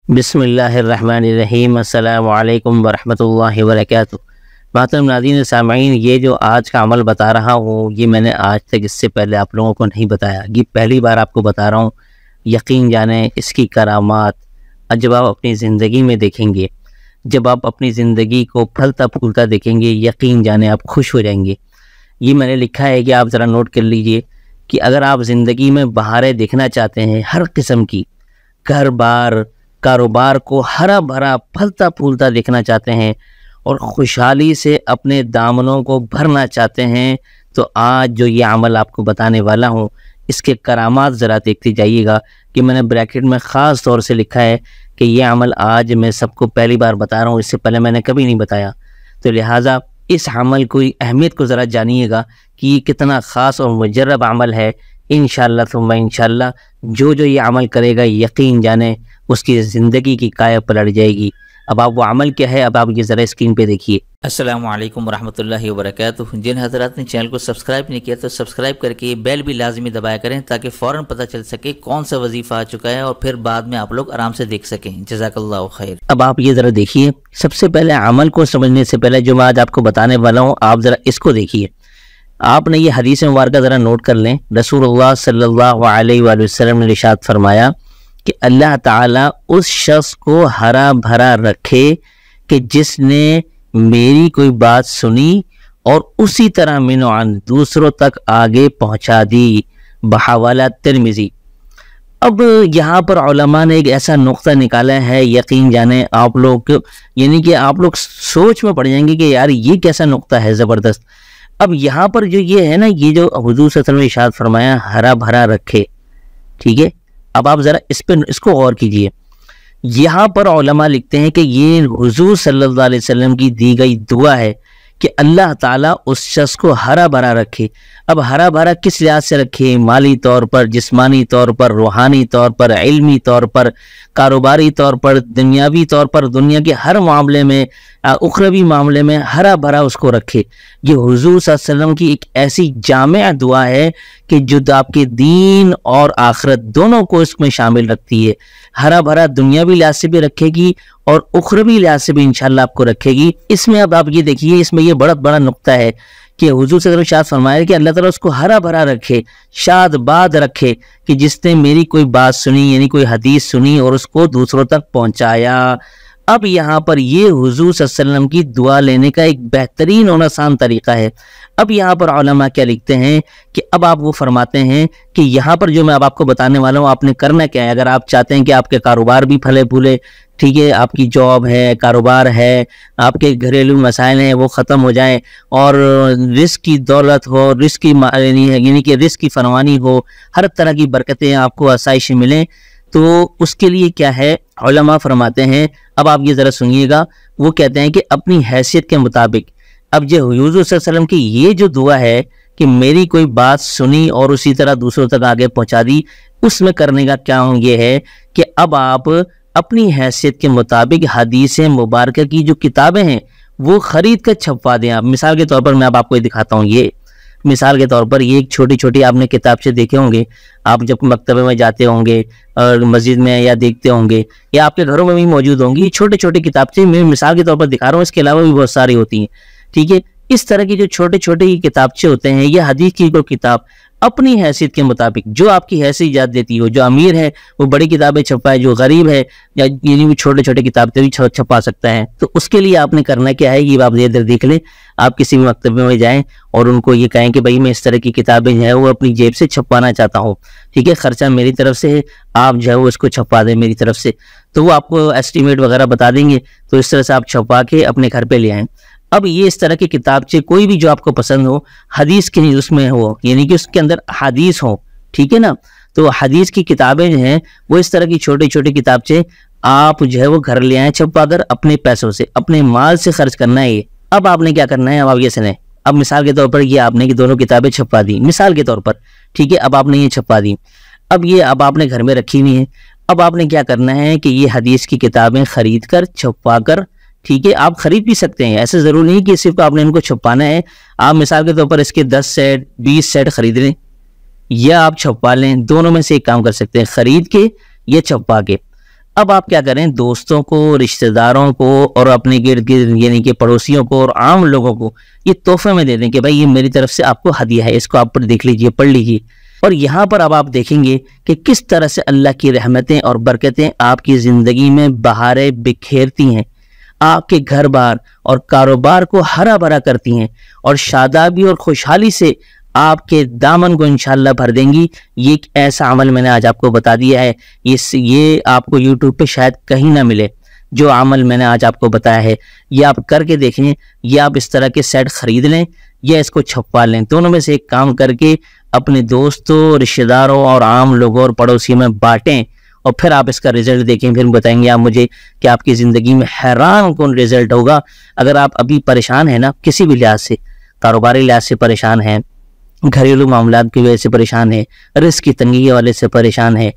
بسم اللہ الرحمن الرحیم۔ السلام علیکم ورحمۃ اللہ وبرکاتہ۔ محترم ناظرین سامعین، یہ جو آج کا عمل بتا رہا ہوں یہ میں نے آج تک اس سے پہلے آپ لوگوں کو نہیں بتایا، یہ پہلی بار آپ کو بتا رہا ہوں۔ یقین جانیں اس کی کرامات جب آپ اپنی زندگی میں دیکھیں گے، جب آپ اپنی زندگی کو پھلتا پھولتا دیکھیں گے، یقین جانیں آپ خوش ہو جائیں گے۔ یہ میں نے لکھا ہے کہ آپ ذرا نوٹ کر لیجئے کہ اگر آپ زندگی میں بہاریں دیکھنا چاہتے ہیں، ہر قسم کی گھر بار کاروبار کو ہرا بھرا پھلتا پھولتا دیکھنا چاہتے ہیں اور خوشحالی سے اپنے دامنوں کو بھرنا چاہتے ہیں، تو آج جو یہ عمل آپ کو بتانے والا ہوں اس کے کرامات ذرا دیکھتے جائیے گا کہ میں نے بریکٹ میں خاص طور سے لکھا ہے کہ یہ عمل آج میں سب کو پہلی بار بتا رہا ہوں، اس سے پہلے میں نے کبھی نہیں بتایا، تو لہٰذا اس عمل کو اہمیت کو ذرا جانیے گا کہ یہ کتنا خاص اور مجرب عمل ہے۔ انشاءاللہ ثم انشاءاللہ جو یہ عمل کرے گا یقین جانیں اس کی زندگی کی کایا پلٹ جائے گی۔ اب آپ وہ عمل کیا ہے، اب آپ یہ ذرا اسکرین پہ دیکھیے۔ السلام علیکم ورحمۃ اللہ وبرکاتہ۔ جن حضرات نے چینل کو سبسکرائب نہیں کیا تو سبسکرائب کر کے بیل بھی لازمی دبایا کریں تاکہ فوراً پتہ چل سکے کون سا وظیفہ آ چکا ہے اور پھر بعد میں آپ لوگ آرام سے دیکھ سکیں۔ جزاک اللہ خیر۔ اب آپ یہ ذرا دیکھیے، سب سے پہلے عمل کو سمجھنے سے پہلے جو میں آج آپ کو بتانے والا ہوں آپ ذرا اس کو دیکھیے۔ آپ نے یہ حدیث مبارکہ ذرا نوٹ کر لیں۔ رسول اللہ صلی اللہ علیہ وآلہ وسلم نے ارشاد فرمایا کہ اللہ تعالیٰ اس شخص کو ہرا بھرا رکھے کہ جس نے میری کوئی بات سنی اور اسی طرح منعن دوسروں تک آگے پہنچا دی، بحوالہ ترمذی۔ اب یہاں پر علماء نے ایک ایسا نقطہ نکالا ہے، یقین جانیں آپ لوگ یعنی کہ آپ لوگ سوچ میں پڑ جائیں گے کہ یار یہ کیسا نقطہ ہے زبردست۔ اب یہاں پر جو یہ ہے نا، یہ جو حضور صلی اللہ علیہ وسلم نے ارشاد فرمایا ہرا بھرا رکھے، ٹھیک ہے، اب آپ ذرا اس کو غور کیجئے۔ یہاں پر علماء لکھتے ہیں کہ یہ حضور صلی اللہ علیہ وسلم کی دی گئی دعا ہے کہ اللہ تعالیٰ اس شخص کو ہرا بھرا رکھے۔ اب ہرا بھرا کس لحاظ سے رکھے؟ مالی طور پر، جسمانی طور پر، روحانی طور پر، علمی طور پر، کاروباری طور پر، دنیاوی طور پر، دنیا کے ہر معاملے میں، اخروی معاملے میں ہرا بھرا اس کو رکھے۔ یہ حضور صلی اللہ علیہ وسلم کی ایک ایسی جامع دعا ہے کہ جو آپ کے دین اور آخرت دونوں کو اس میں شامل رکھتی ہے۔ ہرا بھرا دنیاوی لحاظ سے بھی رکھے گی اور اخروی لحاظ سے بھی انشاءاللہ آپ کو رکھے گی۔ اس میں اب آپ یہ دیکھیے، اس میں یہ بڑا نقطہ ہے کہ حضور صلی اللہ علیہ وسلم شاد فرمایا کہ اللہ تعالیٰ اس کو ہرا بھرا رکھے، شاد باد رکھے کہ جس نے میری کوئی بات سنی یعنی کوئی حدیث سنی اور اس کو دوسروں تک پہنچایا۔ اب یہاں پر یہ حضور صلی اللہ علیہ وسلم کی دعا لینے کا ایک بہترین اور آسان طریقہ ہے۔ اب یہاں پر علماء کیا لکھتے ہیں کہ اب آپ وہ فرماتے ہیں کہ یہاں پر جو میں اب آپ کو بتانے والا ہوں آپ نے کرنا کیا ہے۔ اگر آپ چاہتے ہیں کہ آپ کے کاروبار بھی پھلے پھولے، ٹھیک ہے، آپ کی جاب ہے، کاروبار ہے، آپ کے گھریلو مسائل ہیں وہ ختم ہو جائیں اور رزق کی دولت ہو، رزق کی یعنی کہ رزق کی فراوانی ہو، ہر طرح کی برکتیں آپ کو آسائشیں ملیں، تو اس کے لیے کیا ہے علماء فرماتے ہیں، اب آپ یہ ذرا سنیے گا، وہ کہتے ہیں کہ اپنی حیثیت کے مطابق اب جو حضور صلی اللہ علیہ وسلم کی یہ جو دعا ہے کہ میری کوئی بات سنی اور اسی طرح دوسروں تک آگے پہنچا دی، اس میں کرنے کا کیا یہ ہے کہ اب آپ اپنی حیثیت کے مطابق حدیث مبارکہ کی جو کتابیں ہیں وہ خرید کر چھپوا دیں۔ آپ مثال کے طور پر میں اب آپ کو دکھاتا ہوں، یہ مثال کے طور پر یہ ایک چھوٹی آپ نے کتابچے دیکھے ہوں گے، آپ جب مکتبے میں جاتے ہوں گے اور مسجد میں یا دیکھتے ہوں گے یا آپ کے گھروں میں بھی موجود ہوں گی، چھوٹے کتابچے میں مثال کے طور پر دکھا رہا ہوں، اس کے علاوہ بھی بہت ساری ہوتی ہیں، ٹھیک ہے۔ اس طرح کی جو چھوٹے کتابچے ہوتے ہیں، یہ حدیث کی کوئی کتاب اپنی حیثیت کے مطابق جو آپ کی حیثیت اجازت دیتی ہو، جو امیر ہے وہ بڑی کتابیں چھپائے، جو غریب ہے یا یعنی وہ چھوٹے کتابیں بھی چھپا سکتا ہے، تو اس کے لیے آپ نے کرنا کیا ہے یہ آپ ادھر دیکھ لیں۔ آپ کسی بھی مکتبے میں جائیں اور ان کو یہ کہیں کہ بھائی میں اس طرح کی کتابیں جو ہے وہ اپنی جیب سے چھپوانا چاہتا ہوں، ٹھیک ہے، خرچہ میری طرف سے ہے، آپ جو ہے وہ اس کو چھپوا دیں میری طرف سے، تو وہ آپ کو ایسٹیمیٹ وغیرہ بتا دیں گے، تو اس طرح سے آپ چھپوا کے اپنے گھر پہ لے آئیں۔ اب یہ اس طرح کی کتابچے کوئی بھی جو آپ کو پسند ہو، حدیث کی اس میں ہو، یعنی کہ اس کے اندر حدیث ہو، ٹھیک ہے نا، تو حدیث کی کتابیں جو ہیں وہ اس طرح کی چھوٹے کتابچے آپ جو ہے وہ گھر لے آئیں چھپوا کر، اپنے پیسوں سے، اپنے مال سے خرچ کرنا ہے یہ۔ اب آپ نے کیا کرنا ہے، اب آپ یہ سنیں، اب مثال کے طور پر یہ آپ نے کہ دونوں کتابیں چھپوا دی مثال کے طور پر، ٹھیک ہے، اب آپ نے یہ چھپوا دی، اب یہ اب آپ نے گھر میں رکھی ہوئی ہیں، اب آپ نے کیا کرنا ہے کہ یہ حدیث کی کتابیں خرید کر چھپوا کر، ٹھیک ہے، آپ خرید بھی سکتے ہیں، ایسے ضروری نہیں کہ صرف آپ نے ان کو چھپانا ہے، آپ مثال کے طور پر اس کے 10 سیٹ 20 سیٹ خرید لیں یا آپ چھپوا لیں، دونوں میں سے ایک کام کر سکتے ہیں، خرید کے یا چھپوا کے۔ اب آپ کیا کریں، دوستوں کو، رشتہ داروں کو اور اپنے گرد گرد یعنی کہ پڑوسیوں کو اور عام لوگوں کو یہ تحفے میں دے دیں کہ بھائی یہ میری طرف سے آپ کو ہدیہ ہے، اس کو آپ پر دیکھ لیجئے، پڑھ لیجئے۔ اور یہاں پر اب آپ دیکھیں گے کہ کس طرح سے اللہ کی رحمتیں اور برکتیں آپ کی زندگی میں بہاریں بکھیرتی ہیں، آپ کے گھر بار اور کاروبار کو ہرا بھرا کرتی ہیں، اور شادابی اور خوشحالی سے آپ کے دامن کو انشاءاللہ بھر دیں گی۔ یہ ایک ایسا عمل میں نے آج آپ کو بتا دیا ہے، یہ آپ کو یوٹیوب پہ شاید کہیں نہ ملے۔ جو عمل میں نے آج آپ کو بتایا ہے یہ آپ کر کے دیکھیں، یا آپ اس طرح کے سیٹ خرید لیں یا اس کو چھپوا لیں، دونوں میں سے ایک کام کر کے اپنے دوستوں، رشتہ داروں اور عام لوگوں اور پڑوسیوں میں بانٹیں، اور پھر آپ اس کا رزلٹ دیکھیں، پھر بتائیں گے آپ مجھے کہ آپ کی زندگی میں حیران کن رزلٹ ہوگا۔ اگر آپ ابھی پریشان ہیں نا، کسی بھی لحاظ سے، کاروباری لحاظ سے پریشان ہیں، گھریلو معاملات کی وجہ سے پریشان ہے، رزق کی تنگی کے حوالے سے پریشان ہے،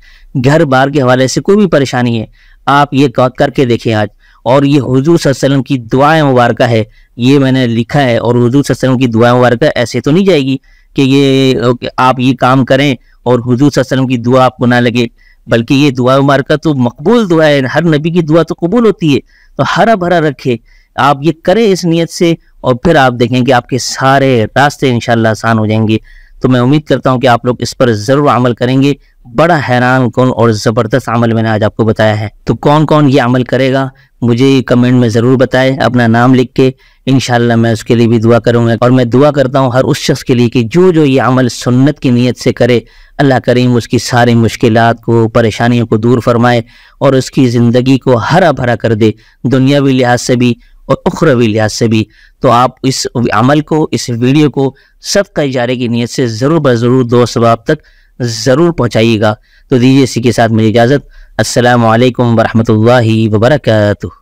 گھر بار کے حوالے سے کوئی بھی پریشانی ہے، آپ یہ کر کے دیکھیں آج۔ اور یہ حضور صلی اللہ علیہ وسلم کی دعائیں مبارکہ ہے، یہ میں نے لکھا ہے، اور حضور صلی اللہ علیہ وسلم کی دعائیں مبارکہ ایسے تو نہیں جائے گی کہ یہ آپ یہ کام کریں اور حضور صلی اللہ علیہ وسلم کی دعا آپ کو نہ لگے، بلکہ یہ دعا مبارکہ تو مقبول دعا ہے، ہر نبی کی دعا تو قبول ہوتی ہے۔ تو ہرا بھرا رکھے، آپ یہ کریں اس نیت سے، اور پھر آپ دیکھیں کہ آپ کے سارے راستے انشاءاللہ آسان ہو جائیں گے۔ تو میں امید کرتا ہوں کہ آپ لوگ اس پر ضرور عمل کریں گے۔ بڑا حیران کن اور زبردست عمل میں نے آج آپ کو بتایا ہے، تو کون کون یہ عمل کرے گا مجھے کمنٹ میں ضرور بتائے، اپنا نام لکھ کے، انشاءاللہ میں اس کے لیے بھی دعا کروں گا۔ اور میں دعا کرتا ہوں ہر اس شخص کے لیے کہ جو یہ عمل سنت کی نیت سے کرے، اللہ کریم اس کی ساری مشکلات کو، پریشانیوں کو دور فرمائے اور اس کی زندگی کو ہرا بھرا کر دے، دنیاوی لحاظ سے بھی اور اخروی لحاظ سے بھی۔ تو آپ اس عمل کو، اس ویڈیو کو صدقہ جاریہ کی نیت سے ضرور بضرور دوست احباب تک ضرور پہنچائیے گا۔ تو دیجیے اسی کے ساتھ مجھے اجازت۔ السلام علیکم ورحمۃ اللہ وبرکاتہ۔